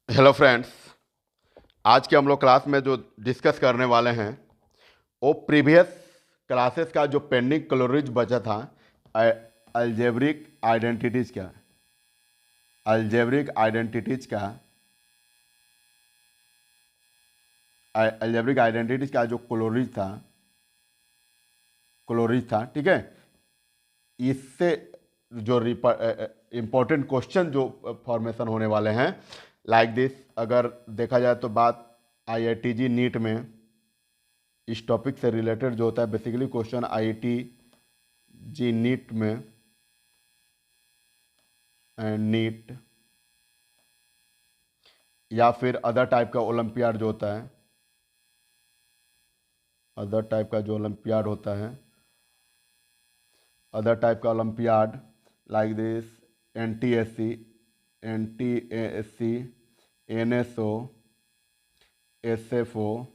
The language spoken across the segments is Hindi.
Hello friends. आज के हम लोग क्लास में जो डिस्कस करने वाले हैं वो प्रीवियस क्लासेस का जो पेंडिंग क्लोरीज बचा था अलजेब्रिक आइडेंटिटीज का अलजेब्रिक आइडेंटिटीज का अलजेब्रिक आइडेंटिटीज का जो क्लोरीज था, ठीक है। इससे जो इम्पोर्टेंट क्वेश्चन जो फॉर्मेशन होने वाले हैं लाइक दिस, अगर देखा जाए तो बात आईआईटीजी नीट में इस टॉपिक से रिलेटेड जो होता है, basically question IIT JEE NEET में नीट या फिर अदर टाइप का ओलंपियाड जो होता है, अदर टाइप का जो ओलंपियाड होता है, अदर टाइप का olympiad like this NTSC, NTSC, NSO, SFO,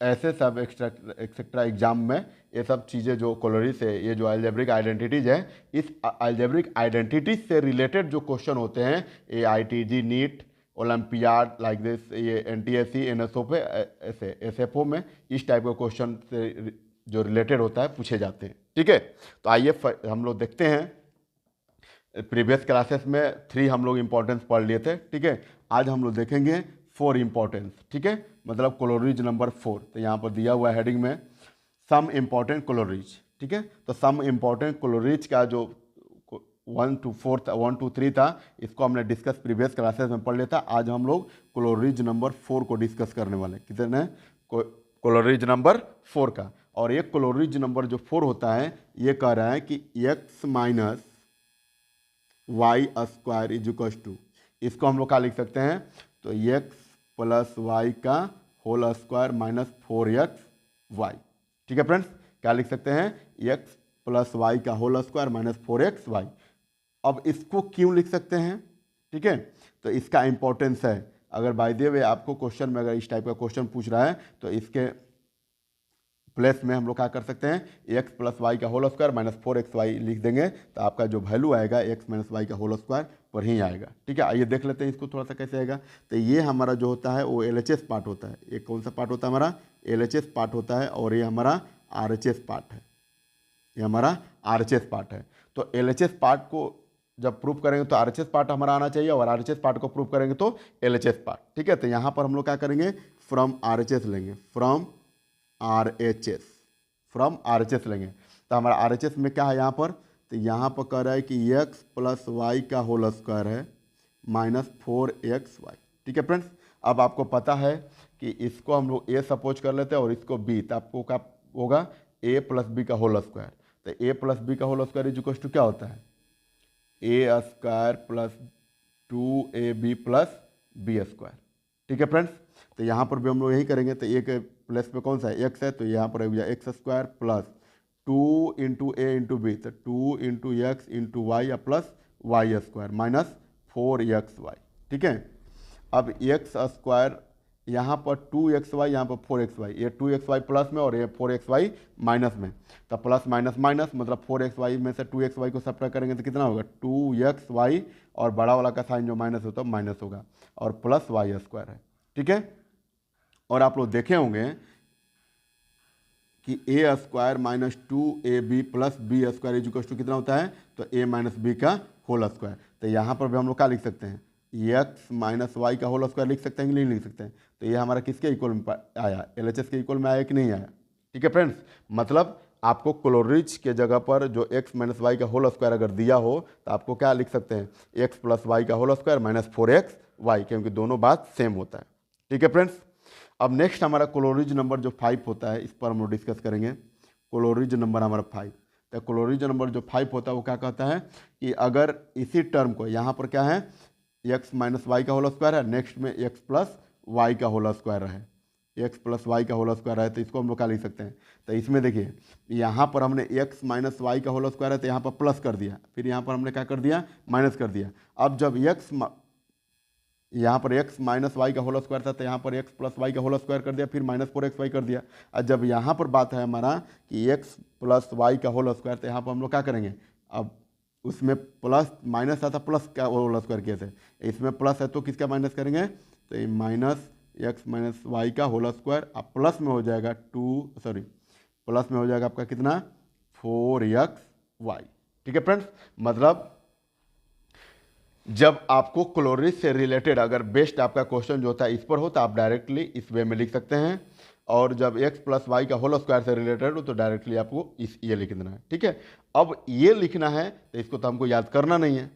ऐसे सब एक्सेट्रा एग्जाम में ये सब चीज़ें जो क्लोरीज है, ये जो अलजेब्रिक आइडेंटिटीज है, इस अलजेब्रिक आइडेंटिटीज से रिलेटेड जो क्वेश्चन होते हैं ये IIT JEE NEET Olympiad like this, ये एनटीएससी एनएसओ पे ऐसे एसएफओ में इस टाइप का क्वेश्चन से जो रिलेटेड होता है पूछे जाते हैं, ठीक है। तो आइए हम लोग देखते हैं। प्रीवियस क्लासेस में 3 हम लोग इंपॉर्टेंस पढ़ लिए थे, ठीक है। आज हम लोग देखेंगे 4 इंपॉर्टेंस, ठीक है, मतलब क्लोरीज नंबर 4। तो यहाँ पर दिया हुआ हेडिंग में सम इम्पॉर्टेंट क्लोरीज, ठीक है। तो सम इम्पॉर्टेंट क्लोरीज का जो 1 to 3 था, इसको हमने डिस्कस प्रीवियस क्लासेस में पढ़ लिया था। आज हम लोग क्लोरीज नंबर 4 को डिस्कस करने वाले हैं। कितने? क्लोरीज नंबर 4 का। और एक क्लोरीज नंबर जो 4 होता है, ये कह रहा है कि x minus y square is equal to, इसको हम लोग क्या लिख सकते हैं? तो x प्लस वाई का होल स्क्वायर माइनस 4xy, ठीक है फ्रेंड्स। क्या लिख सकते हैं? x प्लस वाई का होल स्क्वायर माइनस 4xy। अब इसको क्यों लिख सकते हैं, ठीक है, तो इसका इंपॉर्टेंस है। अगर बाय द वे आपको क्वेश्चन में अगर इस टाइप का क्वेश्चन पूछ रहा है तो इसके प्लेस में हम लोग क्या कर सकते हैं? एक्स प्लस वाई का होल स्क्वायर माइनस 4xy लिख देंगे, तो आपका जो वैल्यू आएगा एक्स माइनस वाई का होल स्क्वायर पर ही आएगा, ठीक है। आइए देख लेते हैं इसको थोड़ा सा कैसे आएगा। तो ये हमारा जो होता है वो एलएचएस पार्ट होता है। ये कौन सा पार्ट होता है? हमारा एलएचएस पार्ट होता है, और ये हमारा आरएचएस पार्ट है। ये हमारा आरएचएस पार्ट है। तो एलएचएस पार्ट को जब प्रूफ करेंगे तो आरएचएस पार्ट हमारा आना चाहिए, और आरएचएस पार्ट को प्रूफ करेंगे तो एलएचएस पार्ट, ठीक है। तो यहाँ पर हम लोग क्या करेंगे? फ्रॉम आरएचएस लेंगे, फ्रॉम आरएचएस, फ्रॉम आरएचएस लेंगे। तो हमारा आरएचएस में क्या है यहाँ पर? तो यहाँ पर कह रहा है कि एक्स प्लस वाई का होल स्क्वायर है माइनस 4xy, ठीक है फ्रेंड्स। अब आपको पता है कि इसको हम लोग ए सपोज कर लेते हैं और इसको बी, तो आपको क्या होगा? ए प्लस बी का होल स्क्वायर। तो ए प्लस बी का whole square is equal to क्या होता है? A square plus 2ab plus B square, ठीक है फ्रेंड्स। तो यहाँ पर भी हम लोग यही करेंगे। तो ए के प्लस पे कौन सा है? एक्स है, तो यहाँ पर x square plus 2 into a into b, तो 2 इंटू एक्स इंटू वाई या plus Y square minus 4xy, ठीक है। अब एक्स स्क्वायर यहाँ पर 2xy, यहाँ पर 4xy, ये 2xy प्लस में और ये 4xy माइनस में। तो प्लस माइनस माइनस मतलब 4xy में से 2xy को सब्ट्रैक्ट करेंगे तो कितना होगा? 2xy, और बड़ा वाला का साइन जो माइनस होता है माइनस होगा, और प्लस वाई स्क्वायर है, ठीक है। और आप लोग देखे होंगे कि A square minus 2ab plus B square is equal to कितना होता है? तो ए माइनस बी का होल स्क्वायर। तो यहाँ पर भी हम लोग क्या लिख सकते हैं? एक्स माइनस वाई का होल स्क्वायर लिख सकते हैं कि नहीं लिख सकते हैं? तो ये हमारा किसके इक्वल में आया? एलएचएस के इक्वल में आया कि नहीं आया? ठीक है फ्रेंड्स, मतलब आपको क्लोरीज के जगह पर जो एक्स माइनस वाई का होल स्क्वायर अगर दिया हो तो आपको क्या लिख सकते हैं? एक्स प्लस वाई का होल स्क्वायर माइनस 4xy, क्योंकि दोनों बात सेम होता है, ठीक है फ्रेंड्स। अब नेक्स्ट हमारा क्लोरीज नंबर जो 5 होता है, इस पर हम लोग डिस्कस करेंगे। क्लोरीज नंबर हमारा 5। तो क्लोरीज नंबर जो 5 होता है वो क्या कहता है कि अगर इसी टर्म को यहाँ पर क्या है? एक्स माइनस वाई का होल स्क्वायर है, नेक्स्ट में एक्स प्लस वाई का होल स्क्वायर है, एक्स प्लस वाई का होल स्क्वायर है, तो इसको हम लोग क्या लिख सकते हैं? तो इसमें देखिए यहाँ पर हमने एक्स माइनस वाई का होल स्क्वायर है तो यहाँ पर प्लस कर दिया, फिर यहाँ पर हमने क्या कर दिया? माइनस कर दिया। अब जब एक्स यहाँ पर x माइनस वाई का होल स्क्वायर था तो यहाँ पर x प्लस वाई का होल स्क्वायर कर दिया, फिर माइनस 4xy कर दिया। और जब यहाँ पर बात है हमारा कि x प्लस वाई का होल स्क्वायर, तो यहाँ पर हम लोग क्या करेंगे? अब उसमें प्लस माइनस था, प्लस का होल स्क्वायर किए थे, इसमें प्लस है तो किसका माइनस करेंगे, तो ये माइनस एक्स माइनस वाई का होल स्क्वायर, अब प्लस में हो जाएगा प्लस में हो जाएगा आपका कितना 4xy। ठीक है फ्रेंड्स, मतलब जब आपको क्लोरीज से रिलेटेड अगर बेस्ट आपका क्वेश्चन जो होता है इस पर हो तो आप डायरेक्टली इस वे में लिख सकते हैं, और जब x प्लस वाई का होल स्क्वायर से रिलेटेड हो तो डायरेक्टली आपको ये लिख देना है। ठीक है, अब ये लिखना है तो इसको तो हमको याद करना नहीं है,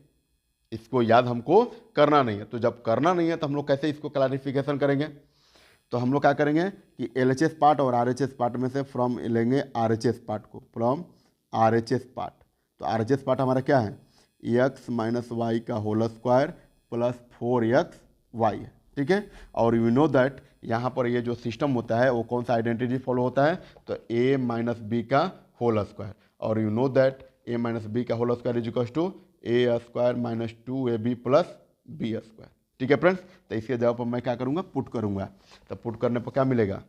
इसको याद हमको करना नहीं है, तो जब करना नहीं है तो हम लोग कैसे इसको क्लैरिफिकेशन करेंगे, तो हम लोग क्या करेंगे कि LHS पार्ट और RHS पार्ट में से फ्रॉम लेंगे RHS पार्ट को, फ्रॉम RHS पार्ट। तो RHS पार्ट हमारा क्या है, x माइनस वाई का होल स्क्वायर प्लस 4xy है। ठीक है, और यू नो दैट यहाँ पर ये जो सिस्टम होता है वो कौन सा आइडेंटिटी फॉलो होता है, तो a माइनस बी का होल स्क्वायर, और you know that a minus B का whole square is equal to a square minus 2ab plus B square. ठीक है फ्रेंड्स, तो इसके जवाब पर मैं क्या करूँगा, पुट करूँगा, तो पुट करने पर क्या मिलेगा,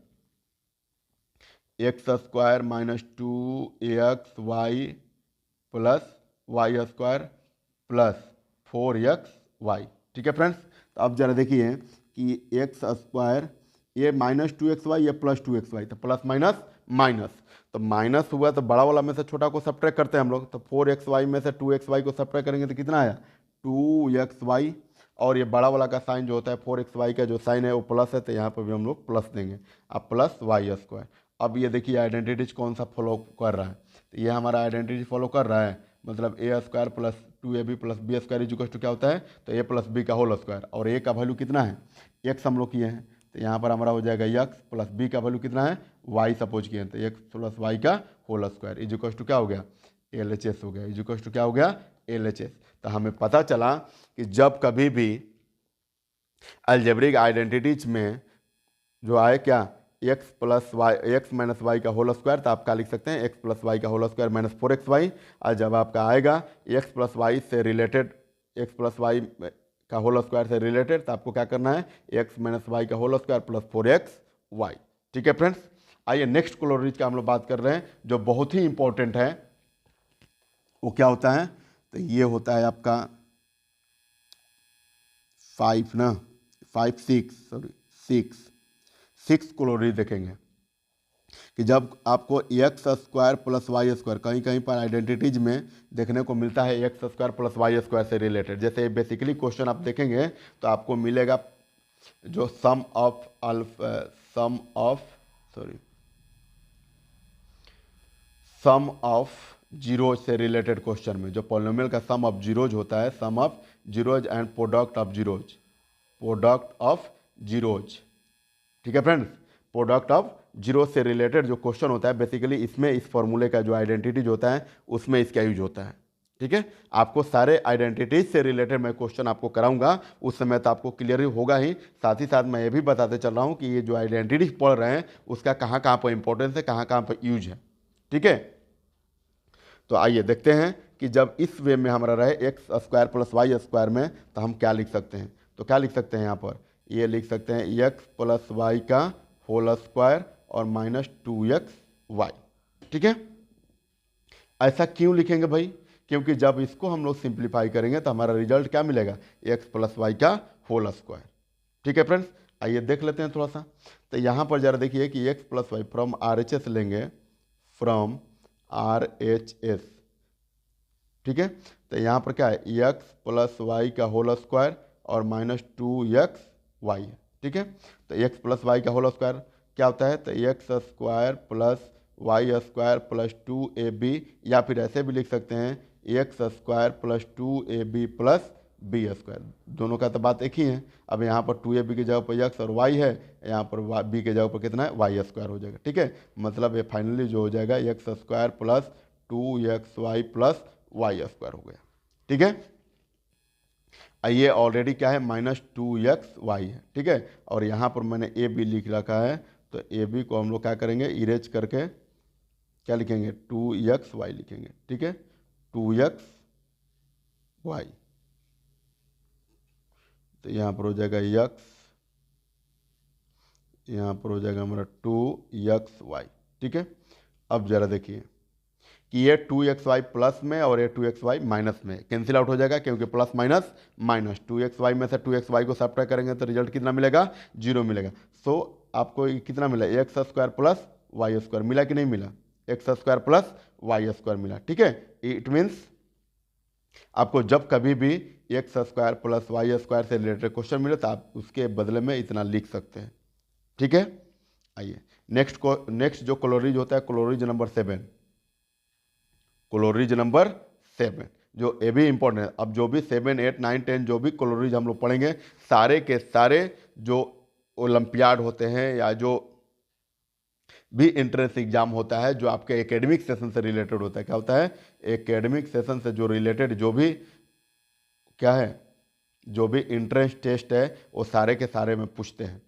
x square minus 2ax plus Y square plus 4xy। ठीक है फ्रेंड्स, तो अब जरा देखिए कि एक्स स्क्वायर ये माइनस 2xy ये प्लस 2xy, तो प्लस माइनस माइनस, तो माइनस हुआ तो बड़ा वाला में से छोटा को सब्ट्रैक्ट करते हैं हम लोग, तो 4xy में से 2xy को सब्ट्रैक्ट करेंगे तो कितना आया 2xy, और ये बड़ा वाला का साइन जो होता है 4xy का जो साइन है वो प्लस है, तो यहाँ पर भी हम लोग प्लस देंगे, अब प्लस वाई स्क्वायर। अब ये देखिए आइडेंटिटीज कौन सा फॉलो कर रहा है, तो ये हमारा आइडेंटिटी फॉलो कर रहा है, मतलब a square plus 2ab plus B square equal to क्या होता है, तो a प्लस बी का होल स्क्वायर, और a का वैल्यू कितना है x हम लोग किए हैं, तो यहाँ पर हमारा हो जाएगा x प्लस b का वैल्यू कितना है y सपोज किए हैं, तो x प्लस y का होल स्क्वायर इक्वल टू क्या हो गया LHS हो गया, इक्वल टू क्या हो गया LHS। तो हमें पता चला कि जब कभी भी अलजेब्रिक आइडेंटिटीज में जो आए क्या x plus y x minus Y का होल स्क्वायर, तो आप क्या लिख सकते हैं एक्स प्लस वाई का होल स्क्वायर माइनस 4xy, और जब आपका आएगा एक्स प्लस वाई से रिलेटेड एक्स प्लस वाई का होल स्क्वायर से रिलेटेड, तो आपको क्या करना है एक्स माइनस वाई का होल स्क्वायर प्लस 4xy। ठीक है फ्रेंड्स, आइए नेक्स्ट क्लोरीज का हम लोग बात कर रहे हैं जो बहुत ही इंपॉर्टेंट है, वो क्या होता है, तो ये होता है आपका 6 क्लोरीज देखेंगे कि जब आपको X square plus Y square कहीं कहीं पर आइडेंटिटीज में देखने को मिलता है X square plus Y square से रिलेटेड, जैसे बेसिकली क्वेश्चन आप देखेंगे तो आपको मिलेगा जो सम ऑफ जीरोज से रिलेटेड क्वेश्चन में जो पॉलिनोमियल का सम ऑफ जीरोज होता है, sum of zeros and product of zeros. ठीक है फ्रेंड्स, प्रोडक्ट ऑफ जीरो से रिलेटेड जो क्वेश्चन होता है बेसिकली इसमें इस फॉर्मूले का जो आइडेंटिटीज होता है उसमें इसका यूज होता है। ठीक है, आपको सारे आइडेंटिटीज से रिलेटेड मैं क्वेश्चन आपको कराऊंगा, उस समय तो आपको क्लियर ही होगा ही, साथ ही साथ मैं ये भी बताते चल रहा हूँ कि ये जो आइडेंटिटीज पढ़ रहे हैं उसका कहाँ कहाँ पर इंपॉर्टेंस है, कहाँ कहाँ पर यूज है। ठीक है, तो आइए देखते हैं कि जब इस वे में हमारा रहे x square plus Y square में, तो हम क्या लिख सकते हैं, तो क्या लिख सकते हैं यहाँ पर, ये लिख सकते हैं एक्स प्लस वाई का होल स्क्वायर और माइनस 2xy। ठीक है, ऐसा क्यों लिखेंगे भाई, क्योंकि जब इसको हम लोग सिंप्लीफाई करेंगे तो हमारा रिजल्ट क्या मिलेगा एक्स प्लस वाई का होल स्क्वायर। ठीक है फ्रेंड्स, आइए देख लेते हैं थोड़ा सा, तो यहाँ पर जरा देखिए कि x plus y from RHS लेंगे, फ्रॉम RHS। ठीक है, तो यहाँ पर क्या है एक्स प्लस वाई का होल स्क्वायर और माइनस 2xy है। ठीक है, तो एक्स प्लस वाई का होल स्क्वायर क्या होता है, तो x square plus Y square plus 2ab, या फिर ऐसे भी लिख सकते हैं x square plus 2ab plus B square, दोनों का तो बात एक ही है। अब यहाँ पर 2ab की जगह पर एक्स और वाई है, यहाँ पर बी के जगह पर कितना है वाई स्क्वायर हो जाएगा। ठीक है, मतलब ये फाइनली जो हो जाएगा x square plus 2xy plus Y square हो गया। ठीक है, ये ऑलरेडी क्या है माइनस 2xy है। ठीक है, और यहाँ पर मैंने ए बी लिख रखा है, तो ए बी को हम लोग क्या करेंगे इरेज करके क्या लिखेंगे 2xy लिखेंगे। ठीक है, 2xy, तो यहाँ पर हो जाएगा x, यहाँ पर हो जाएगा हमारा 2xy। ठीक है, अब जरा देखिए कि ये 2xy प्लस में और ये 2xy माइनस में कैंसिल आउट हो जाएगा, क्योंकि प्लस माइनस माइनस 2xy में से 2xy को सब्ट्रैक्ट करेंगे तो रिजल्ट कितना मिलेगा, 0 मिलेगा। सो आपको कितना मिला, x square plus Y square मिला कि नहीं मिला, x square plus Y square मिला। ठीक है, इट मीन्स आपको जब कभी भी x square plus Y square से रिलेटेड क्वेश्चन मिले तो आप उसके बदले में इतना लिख सकते हैं। ठीक है, आइए नेक्स्ट जो क्लोरीज होता है, क्लोरीज नंबर 7, क्लोरीज नंबर 7 जो ये भी इंपॉर्टेंट है। अब जो भी 7, 8, 9, 10 जो भी क्लोरीज हम लोग पढ़ेंगे, सारे के सारे जो ओलंपियाड होते हैं या जो भी एंट्रेंस एग्जाम होता है जो आपके एकेडमिक सेशन से रिलेटेड होता है, क्या होता है, एकेडमिक सेशन से जो रिलेटेड जो भी क्या है, जो भी एंट्रेंस टेस्ट है वो सारे के सारे में पूछते हैं।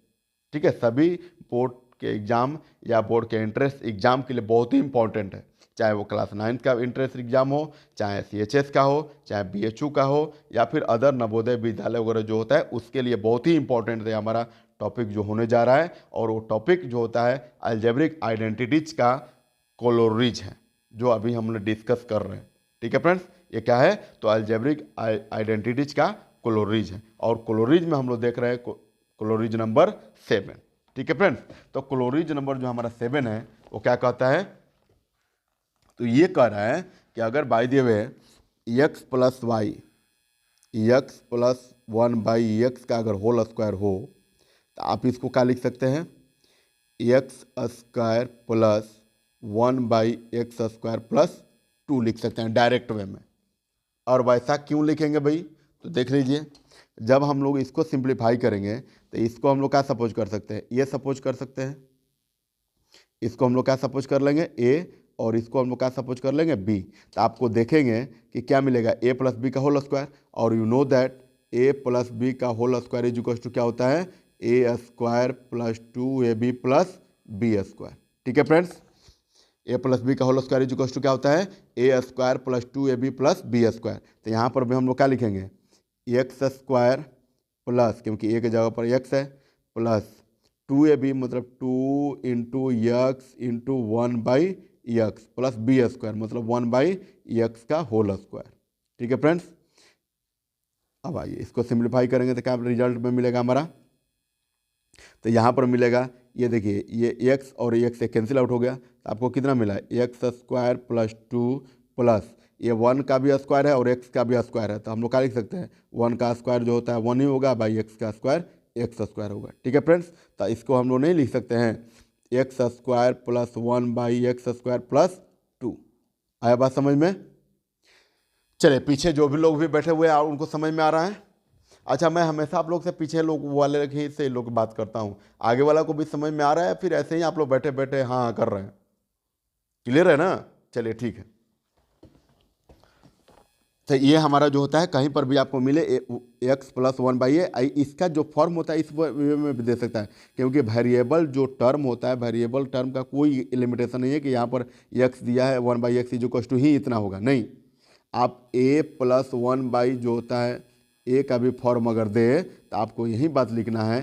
ठीक है, सभी बोर्ड के एग्जाम या बोर्ड के एंट्रेंस एग्जाम के लिए बहुत ही इंपॉर्टेंट है, चाहे वो क्लास 9 का एंट्रेंस एग्जाम हो, चाहे CHS का हो, चाहे BHU का हो, या फिर अदर नवोदय विद्यालय वगैरह जो होता है उसके लिए बहुत ही इंपॉर्टेंट है हमारा टॉपिक जो होने जा रहा है। और वो टॉपिक जो होता है अलजेब्रिक आइडेंटिटीज का क्लोरीज है, जो अभी हम लोग डिस्कस कर रहे हैं। ठीक है फ्रेंड्स, ये क्या है, तो अलजेब्रिक आइडेंटिटीज का क्लोरीज है, और क्लोरीज में हम लोग देख रहे हैं क्लोरीज नंबर 7। ठीक है फ्रेंड्स, तो क्लोरीज नंबर जो हमारा 7 है वो क्या कहता है, तो ये कह रहा है कि अगर by the way x plus y, x plus 1/x का अगर होल स्क्वायर हो तो आप इसको क्या लिख सकते हैं, x square plus 1/x square plus 2 लिख सकते हैं डायरेक्ट वे में। और वैसा क्यों लिखेंगे भाई, तो देख लीजिए, जब हम लोग इसको सिंप्लीफाई करेंगे तो इसको हम लोग क्या सपोज कर सकते हैं, ये सपोज कर सकते हैं, इसको हम लोग क्या सपोज कर लेंगे a, और इसको हम लोग क्या सपोज कर लेंगे b। तो आपको देखेंगे कि क्या मिलेगा, a प्लस बी का होल स्क्वायर, और you know that a plus B का whole square is equal to क्या होता है, a square plus 2ab plus B square. ठीक है फ्रेंड्स, a प्लस बी का whole square is equal to क्या होता है, a square plus 2ab plus B square. तो यहाँ पर भी हम लोग क्या लिखेंगे, एक्स स्क्वायर प्लस, क्योंकि a की जगह पर x है, प्लस 2ab मतलब 2 into x into 1/x plus B square मतलब 1/x का होल स्क्वायर। ठीक है फ्रेंड्स, अब आइए इसको सिंप्लीफाई करेंगे तो क्या रिजल्ट में मिलेगा हमारा, तो यहाँ पर मिलेगा, ये देखिए ये x और x से कैंसिल आउट हो गया, तो आपको कितना मिला, एक्स स्क्वायर प्लस 2 प्लस ये 1 का भी स्क्वायर है और x का भी स्क्वायर है, तो हम लोग क्या लिख सकते हैं, 1 का स्क्वायर जो होता है 1 ही होगा, बाई x का स्क्वायर x स्क्वायर होगा। ठीक है फ्रेंड्स, तो इसको हम लोग नहीं लिख सकते हैं x square plus 1/x square plus 2। आया बात समझ में, चलिए पीछे जो भी लोग भी बैठे हुए हैं उनको समझ में आ रहा है। अच्छा, मैं हमेशा आप लोग से पीछे लोग वाले ही से लोग बात करता हूँ, आगे वाला को भी समझ में आ रहा है, फिर ऐसे ही आप लोग बैठे बैठे हाँ हाँ कर रहे हैं, क्लियर है ना, चलिए ठीक है। तो ये हमारा जो होता है कहीं पर भी आपको मिले एक्स प्लस 1/a, इसका जो फॉर्म होता है इस वे में भी दे सकता है, क्योंकि वेरिएबल जो टर्म होता है, वेरिएबल टर्म का कोई लिमिटेशन नहीं है कि यहाँ पर x दिया है 1/x इज इक्वल टू ही इतना होगा, नहीं, आप a प्लस 1 जो होता है a का भी फॉर्म अगर दे तो आपको यही बात लिखना है,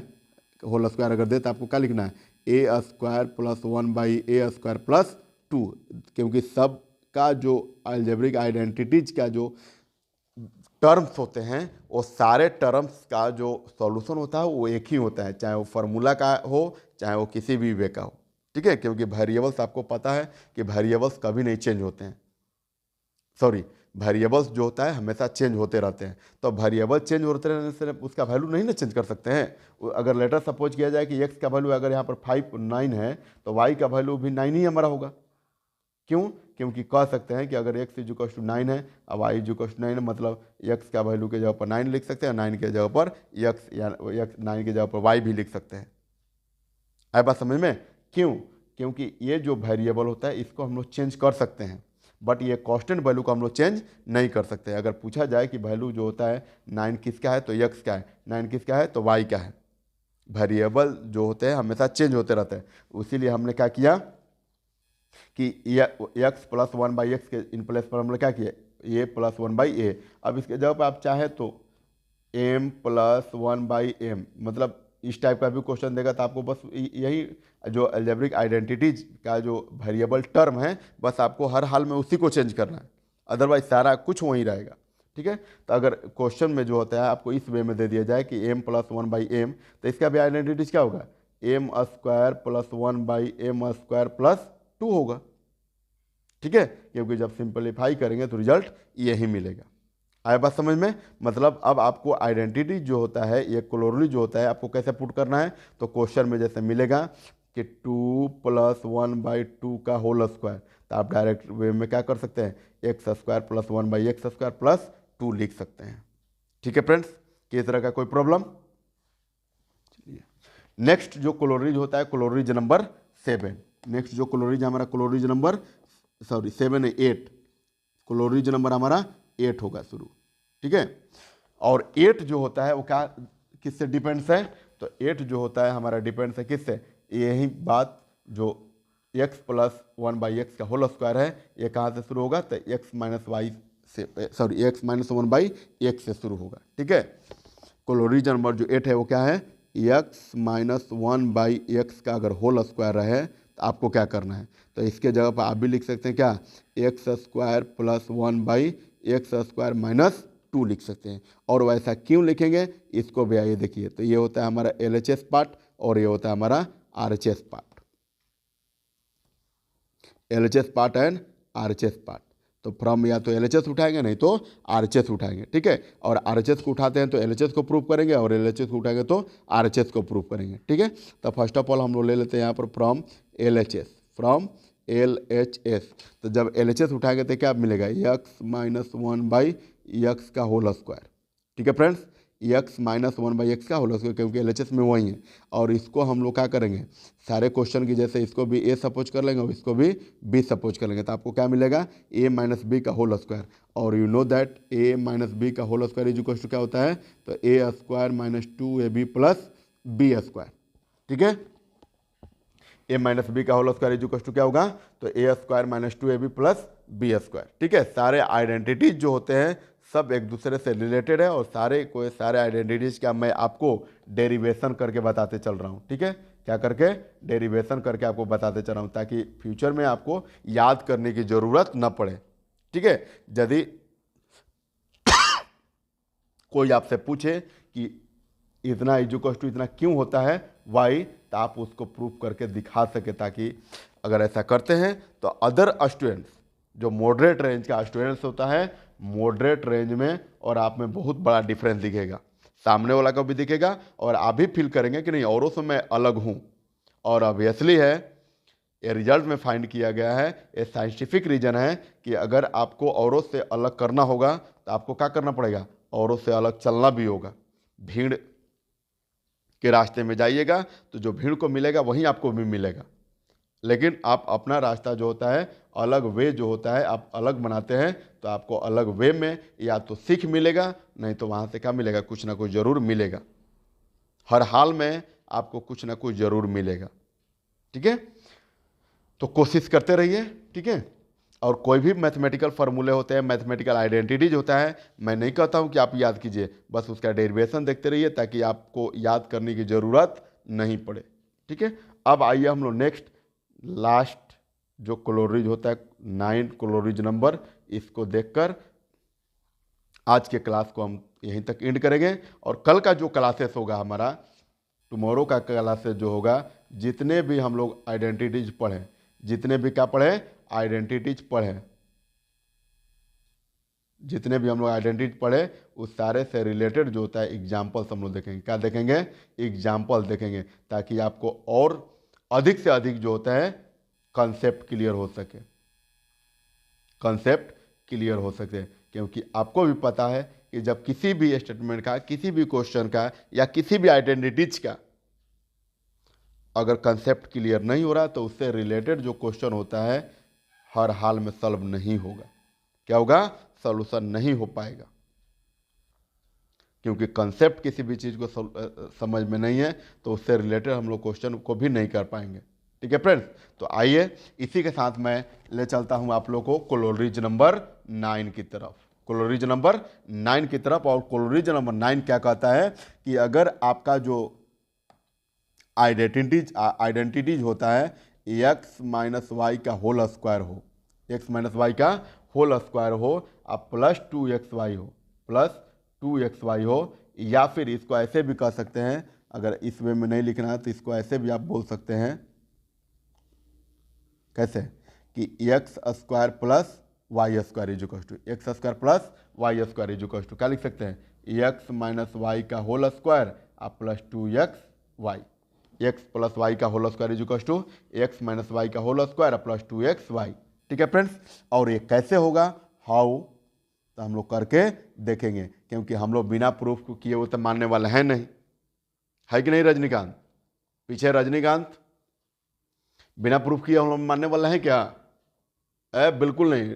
होल स्क्वायर अगर दे तो आपको क्या लिखना है, a square plus 1/a square plus 2, क्योंकि सब का जो अलजेब्रिक आइडेंटिटीज का जो टर्म्स होते हैं वो सारे टर्म्स का जो सॉल्यूशन होता है वो एक ही होता है, चाहे वो फार्मूला का हो चाहे वो किसी भी वे का हो। ठीक है, क्योंकि वेरिएबल्स आपको पता है कि वेरिएबल्स कभी नहीं चेंज होते हैं, सॉरी वेरिएबल्स जो होता है हमेशा चेंज होते रहते हैं, तो वेरिएबल चेंज होते रहने से उसका वैल्यू नहीं ना चेंज कर सकते हैं। अगर लेटर सपोज किया जाए कि x का वैल्यू अगर यहाँ पर 9 है तो y का वैल्यू भी 9 ही हमारा होगा, क्यों, क्योंकि कह सकते हैं कि अगर x इज इक्वल टू 9 है और y इज इक्वल टू 9 है, मतलब x का वैल्यू के जगह पर 9 लिख सकते हैं, 9 के जगह पर x या 9 के जगह पर y भी लिख सकते हैं। आए बात समझ में, क्यों, क्योंकि ये जो वेरिएबल होता है इसको हम लोग चेंज कर सकते हैं, बट ये कांस्टेंट वैल्यू को हम लोग चेंज नहीं कर सकते। अगर पूछा जाए कि वैल्यू जो होता है 9 किसका है तो x का है, 9 किसका है तो y का है। वेरिएबल जो होते हैं हमेशा चेंज होते रहते हैं, इसीलिए हमने क्या किया कि x प्लस 1/x के इन प्लेस पर हमने क्या किया, a प्लस 1/a। अब इसके जगह पर आप चाहे तो m प्लस 1/m, मतलब इस टाइप का भी क्वेश्चन देगा तो आपको बस यही जो अलजेब्रिक आइडेंटिटीज का जो वेरिएबल टर्म है बस आपको हर हाल में उसी को चेंज करना है, अदरवाइज सारा कुछ वहीं रहेगा। ठीक है, तो अगर क्वेश्चन में जो होता है आपको इस वे में दे दिया जाए कि m + 1/m, तो इसका भी आइडेंटिटीज क्या होगा, m² + 1/m² + 2 होगा। ठीक है, क्योंकि जब सिंपलीफाई करेंगे तो रिजल्ट यही मिलेगा। आया बात समझ में? मतलब अब आपको आइडेंटिटी जो होता है, ये क्लोरली जो होता है, आपको कैसे पुट करना है, तो क्वेश्चन में जैसे मिलेगा कि 2 + 1/2 का होल स्क्वायर, तो आप डायरेक्ट वे में क्या कर सकते हैं, x² + 1/x² + 2 लिख सकते हैं। ठीक है फ्रेंड्स, किस तरह का कोई प्रॉब्लम? चलिए नेक्स्ट जो क्लोरीज होता है, क्लोरीज नंबर 7। नेक्स्ट जो क्लोरीज हमारा क्लोरीज नंबर 8, क्लोरीज नंबर हमारा 8 होगा शुरू। ठीक है, और 8 जो होता है वो क्या किससे डिपेंड्स है, तो 8 जो होता है हमारा डिपेंड्स है किससे, यही बात जो x + 1/x का होल स्क्वायर है, ये कहाँ से शुरू होगा, तो x - 1/x से शुरू होगा। ठीक है, क्लोरीज नंबर जो 8 है वो क्या है, x - 1/x का अगर होल स्क्वायर रहे तो आपको क्या करना है, तो इसके जगह पर आप भी लिख सकते हैं क्या, x² + 1/x² - 2 लिख सकते हैं। और वैसा क्यों लिखेंगे इसको भी आइए देखिए, तो ये होता है हमारा LHS पार्ट और ये होता है हमारा RHS part, LHS part and RHS part. तो फ्रॉम या तो LHS उठाएंगे नहीं तो RHS उठाएंगे। ठीक है, और RHS को उठाते हैं तो LHS को प्रूव करेंगे और LHS को उठाएंगे तो RHS को प्रूव करेंगे। ठीक है, तो फर्स्ट ऑफ ऑल हम लोग ले लेते हैं यहाँ पर फ्रॉम LHS। तो जब LHS उठाएंगे तो क्या मिलेगा, x - 1/x का होल स्क्वायर। ठीक है फ्रेंड्स, x - 1/x का होल स्क्वायर, क्योंकि LHS में वही है। और इसको हम लोग क्या करेंगे, सारे क्वेश्चन की जैसे इसको भी a सपोज कर लेंगे और इसको भी b सपोज कर लेंगे, तो आपको क्या मिलेगा, a - b का होल स्क्वायर। और you know that a - b का whole square is equal to क्या होता है, तो a² - 2ab + b²। ठीक है, a - b का whole square is equal to क्या होगा, तो a² - 2ab + b²। ठीक है, सारे आइडेंटिटीज जो होते हैं सब एक दूसरे से रिलेटेड है और सारे आइडेंटिटीज का मैं आपको डेरिवेशन करके बताते चल रहा हूँ। ठीक है, क्या करके, डेरिवेशन करके आपको बताते चल रहा हूँ, ताकि फ्यूचर में आपको याद करने की जरूरत न पड़े। ठीक है, यदि कोई आपसे पूछे कि इतना इक्वल टू इतना क्यों होता है, वाई, तो आप उसको प्रूव करके दिखा सके, ताकि अगर ऐसा करते हैं तो अदर स्टूडेंट्स जो मॉडरेट रेंज का स्टूडेंट्स होता है, मॉडरेट रेंज में और आप में बहुत बड़ा डिफरेंस दिखेगा, सामने वाला को भी दिखेगा और आप भी फील करेंगे कि नहीं औरों से मैं अलग हूँ। और ऑब्वियसली है, ये रिजल्ट में फाइंड किया गया है, ये साइंटिफिक रीजन है कि अगर आपको औरों से अलग करना होगा तो आपको क्या करना पड़ेगा, औरों से अलग चलना भी होगा। भीड़ के रास्ते में जाइएगा तो जो भीड़ को मिलेगा वहीं आपको भी मिलेगा, लेकिन आप अपना रास्ता जो होता है, अलग वे जो होता है आप अलग बनाते हैं, तो आपको अलग वे में या तो सीख मिलेगा, नहीं तो वहाँ से क्या मिलेगा, कुछ ना कुछ जरूर मिलेगा। हर हाल में आपको कुछ ना कुछ जरूर मिलेगा। ठीक है, तो कोशिश करते रहिए। ठीक है, और कोई भी मैथमेटिकल फार्मूले होते हैं, मैथमेटिकल आइडेंटिटीज होता है, मैं नहीं कहता हूँ कि आप याद कीजिए, बस उसका डेरिवेशन देखते रहिए ताकि आपको याद करने की ज़रूरत नहीं पड़े। ठीक है, अब आइए हम लोग नेक्स्ट लास्ट जो क्लोरीज होता है 9 क्लोरीज नंबर, इसको देखकर आज के क्लास को हम यहीं तक एंड करेंगे। और कल का जो क्लासेस होगा हमारा, टुमारो का क्लासेस जो होगा, जितने भी हम लोग आइडेंटिटीज पढ़ें, जितने भी क्या पढ़े, आइडेंटिटीज पढ़े, जितने भी हम लोग आइडेंटिटी पढ़े उस सारे से रिलेटेड जो होता है एग्जाम्पल्स हम लोग देखेंगे। क्या देखेंगे, एग्जाम्पल देखेंगे, ताकि आपको और अधिक से अधिक जो होता है कंसेप्ट क्लियर हो सके, कंसेप्ट क्लियर हो सके। क्योंकि आपको भी पता है कि जब किसी भी स्टेटमेंट का, किसी भी क्वेश्चन का या किसी भी आइडेंटिटीज का अगर कंसेप्ट क्लियर नहीं हो रहा तो उससे रिलेटेड जो क्वेश्चन होता है हर हाल में सॉल्व नहीं होगा। क्या होगा, सॉल्यूशन नहीं हो पाएगा, क्योंकि कंसेप्ट किसी भी चीज़ को समझ में नहीं है तो उससे रिलेटेड हम लोग क्वेश्चन को भी नहीं कर पाएंगे। ठीक है फ्रेंड्स, तो आइए इसी के साथ मैं ले चलता हूं आप लोग को क्लोरीज नंबर 9 की तरफ, क्लोरीज नंबर 9 की तरफ। और क्लोरीज नंबर 9 क्या कहता है कि अगर आपका जो आइडेंटिटीज होता है एक्स माइनस वाई का होल स्क्वायर हो, एक्स माइनस वाई का होल स्क्वायर हो, अब प्लस 2xy हो, प्लस 2xy हो, या फिर इसको ऐसे भी कह सकते हैं, अगर इस वे में नहीं लिखना है तो इसको ऐसे भी आप बोल सकते हैं, कैसे कि X square plus Y square equal to X square plus Y square equal to क्या लिख सकते हैं, एक्स माइनस वाई का होल स्क्वायर आप plus 2xy, X plus Y का whole square equal to X minus Y का होल स्क्वायर प्लस 2xy। ठीक है फ्रेंड्स, और ये कैसे होगा, हाउ, तो हम लोग करके देखेंगे, क्योंकि हम लोग बिना प्रूफ को किए वो तो मानने वाले हैं नहीं, है कि नहीं रजनीकांत, पीछे रजनीकांत, बिना प्रूफ किए हम लोग मानने वाले हैं क्या, बिल्कुल नहीं,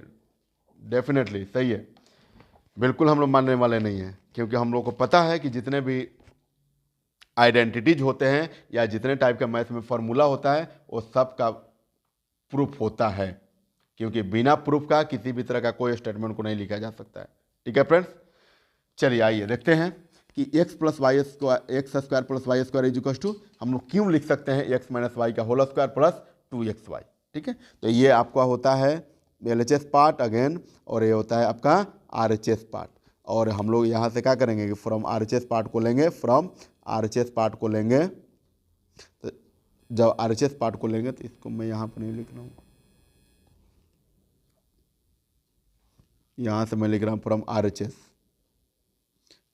डेफिनेटली सही है, बिल्कुल हम लोग मानने वाले नहीं हैं, क्योंकि हम लोग को पता है कि जितने भी आइडेंटिटीज होते हैं या जितने टाइप का मैथ में फॉर्मूला होता है वो सब का प्रूफ होता है, क्योंकि बिना प्रूफ का किसी भी तरह का कोई स्टेटमेंट को नहीं लिखा जा सकता है। ठीक है फ्रेंड्स, चलिए आइए देखते हैं कि x plus Y square, x square plus Y square equal to हम लोग क्यों लिख सकते हैं एक्स माइनस वाई का होल स्क्वायर प्लस 2xy। ठीक है, तो ये आपका होता है LHS पार्ट अगेन, और ये होता है आपका RHS पार्ट, और हम लोग यहाँ से क्या करेंगे कि फ्रॉम RHS पार्ट को लेंगे, फ्रॉम RHS पार्ट को लेंगे, तो जब RHS पार्ट को लेंगे तो इसको मैं यहाँ पर नहीं लिख रहा हूँ, यहाँ से मैं लिख रहा हूँ फ्रॉम RHS,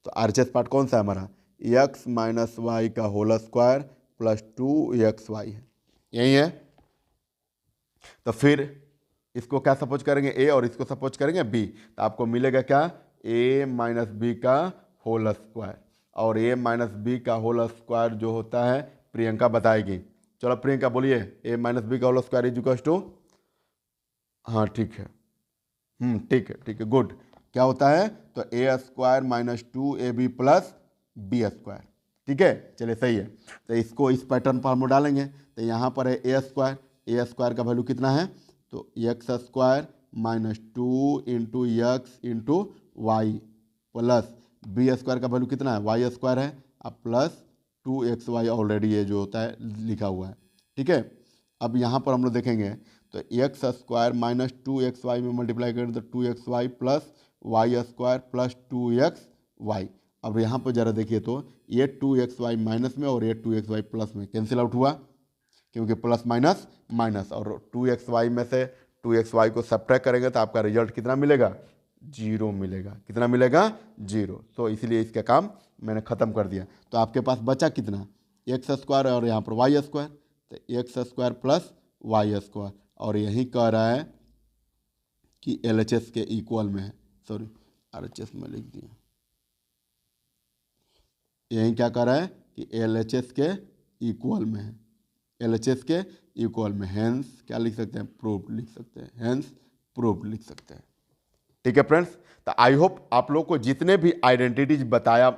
तो RHS पार्ट कौन सा है हमारा, एक्स माइनस वाई का होल स्क्वायर प्लस 2xy है, यही है। तो फिर इसको क्या सपोज करेंगे ए, और इसको सपोज करेंगे बी, तो आपको मिलेगा क्या, ए माइनस बी का होल स्क्वायर, और ए माइनस बी का होल स्क्वायर जो होता है प्रियंका बताएगी, चलो प्रियंका बोलिए, ए माइनस बी का whole square is equal to, हाँ ठीक है, ठीक है गुड, क्या होता है, तो A square minus 2ab plus B square. ठीक है, चलिए सही है, तो इसको इस पैटर्न पर हम डालेंगे, तो यहाँ पर है ए स्क्वायर का वैल्यू कितना है, तो x square minus 2 into x into y plus B square का वैल्यू कितना है, वाई स्क्वायर है, अब प्लस 2xy ऑलरेडी ये जो होता है लिखा हुआ है। ठीक है, अब यहाँ पर हम लोग देखेंगे तो एक्स स्क्वायर माइनस 2xy में मल्टीप्लाई करें तो 2xy plus Y square plus 2xy। अब यहाँ पर ज़रा देखिए तो ये 2xy माइनस में और ये 2xy प्लस में कैंसिल आउट हुआ, क्योंकि प्लस माइनस माइनस, और 2xy में से 2xy को सब्ट्रैक्ट करेंगे तो आपका रिजल्ट कितना मिलेगा, 0 मिलेगा, कितना मिलेगा, 0। तो इसलिए इसका काम मैंने ख़त्म कर दिया, तो आपके पास बचा कितना, एक्स स्क्वायर और यहाँ पर वाई स्क्वायर, तो x square plus Y square, और यही कह रहा है कि LHS के इक्वल में है, सॉरी RHS में लिख दिया, यही क्या कह रहा है कि LHS के इक्वल में है, LHS के इक्वल में, हेंस क्या लिख सकते हैं, प्रूव्ड लिख सकते हैं, हेंस प्रूव्ड लिख सकते हैं। ठीक है फ्रेंड्स, तो आई होप आप लोग को जितने भी आइडेंटिटीज बताया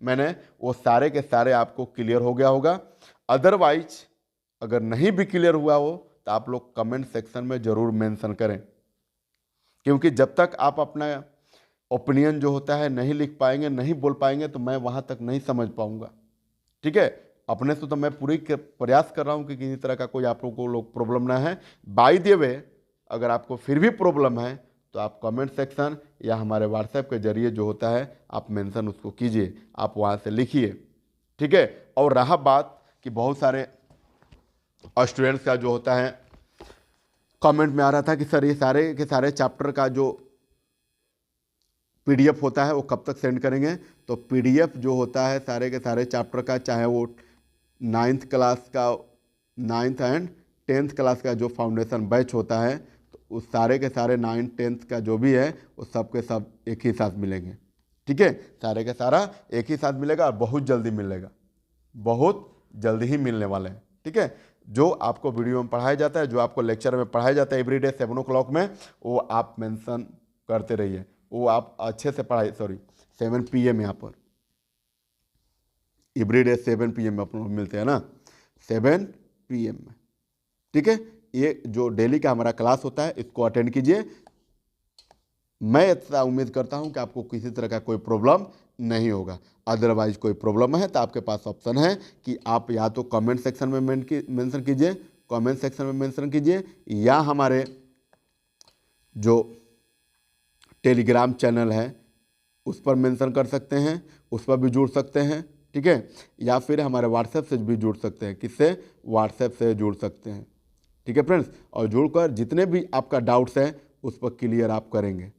मैंने वो सारे के सारे आपको क्लियर हो गया होगा, अदरवाइज अगर नहीं भी क्लियर हुआ हो तो आप लोग कमेंट सेक्शन में ज़रूर मेंशन करें, क्योंकि जब तक आप अपना ओपिनियन जो होता है नहीं लिख पाएंगे, नहीं बोल पाएंगे, तो मैं वहाँ तक नहीं समझ पाऊँगा। ठीक है, अपने से तो मैं पूरी प्रयास कर रहा हूँ कि किसी तरह का कोई आप लोगों को प्रॉब्लम ना है। बाय द वे, अगर आपको फिर भी प्रॉब्लम है तो आप कमेंट सेक्शन या हमारे व्हाट्सएप के जरिए जो होता है आप मेंशन उसको कीजिए, आप वहाँ से लिखिए। ठीक है, और रहा बात कि बहुत सारे स्टूडेंट्स का जो होता है कमेंट में आ रहा था कि सर ये सारे के सारे चैप्टर का जो PDF होता है वो कब तक सेंड करेंगे, तो PDF जो होता है सारे के सारे चैप्टर का, चाहे वो 9th क्लास का 9th एंड 10th क्लास का जो फाउंडेशन बैच होता है, तो उस सारे के सारे 9th 10th का जो भी है वो सब के सब एक ही साथ मिलेंगे। ठीक है, सारे का सारा एक ही साथ मिलेगा और बहुत जल्दी मिलेगा, बहुत जल्दी ही मिलने वाले हैं। ठीक है, जो आपको वीडियो में पढ़ाया जाता है, जो आपको लेक्चर में पढ़ाया जाता है एवरीडे 7 o'clock में, वो आप मेंशन करते रहिए, वो आप अच्छे से पढ़ाई, सॉरी 7 PM यहाँ पर एवरीडे 7 PM में अपन मिलते हैं ना, 7 PM में। ठीक है, ये जो डेली का हमारा क्लास होता है इसको अटेंड कीजिए। मैं ऐसा उम्मीद करता हूँ कि आपको किसी तरह का कोई प्रॉब्लम नहीं होगा। अदरवाइज कोई प्रॉब्लम है तो आपके पास ऑप्शन है कि आप या तो कमेंट सेक्शन में मेंशन कीजिए, कमेंट सेक्शन में मेंशन कीजिए, या हमारे जो टेलीग्राम चैनल है उस पर मेंशन कर सकते हैं, उस पर भी जुड़ सकते हैं, ठीक है। या फिर हमारे व्हाट्सएप से भी जुड़ सकते हैं। किससे? व्हाट्सएप से जुड़ सकते हैं, ठीक है फ्रेंड्स। और जुड़कर जितने भी आपका डाउट्स हैं उस पर क्लियर आप करेंगे,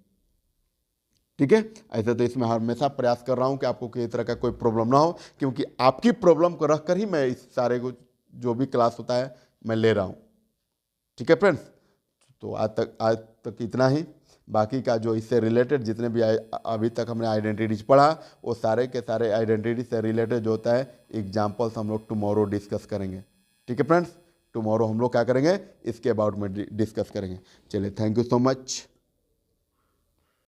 ठीक है। ऐसे तो इसमें हमेशा प्रयास कर रहा हूं कि आपको किसी तरह का कोई प्रॉब्लम ना हो, क्योंकि आपकी प्रॉब्लम को रख कर ही मैं इस सारे को जो भी क्लास होता है मैं ले रहा हूं, ठीक है फ्रेंड्स। तो आज तक इतना ही। बाकी का जो इससे रिलेटेड जितने भी अभी तक हमने आइडेंटिटीज पढ़ा, वो सारे के सारे आइडेंटिटी से रिलेटेड जो होता है एग्जाम्पल्स हम लोग टुमारो डिस्कस करेंगे, ठीक है फ्रेंड्स। टुमारो हम लोग क्या करेंगे? इसके अबाउट में डिस्कस करेंगे। चलिए, थैंक यू सो मच।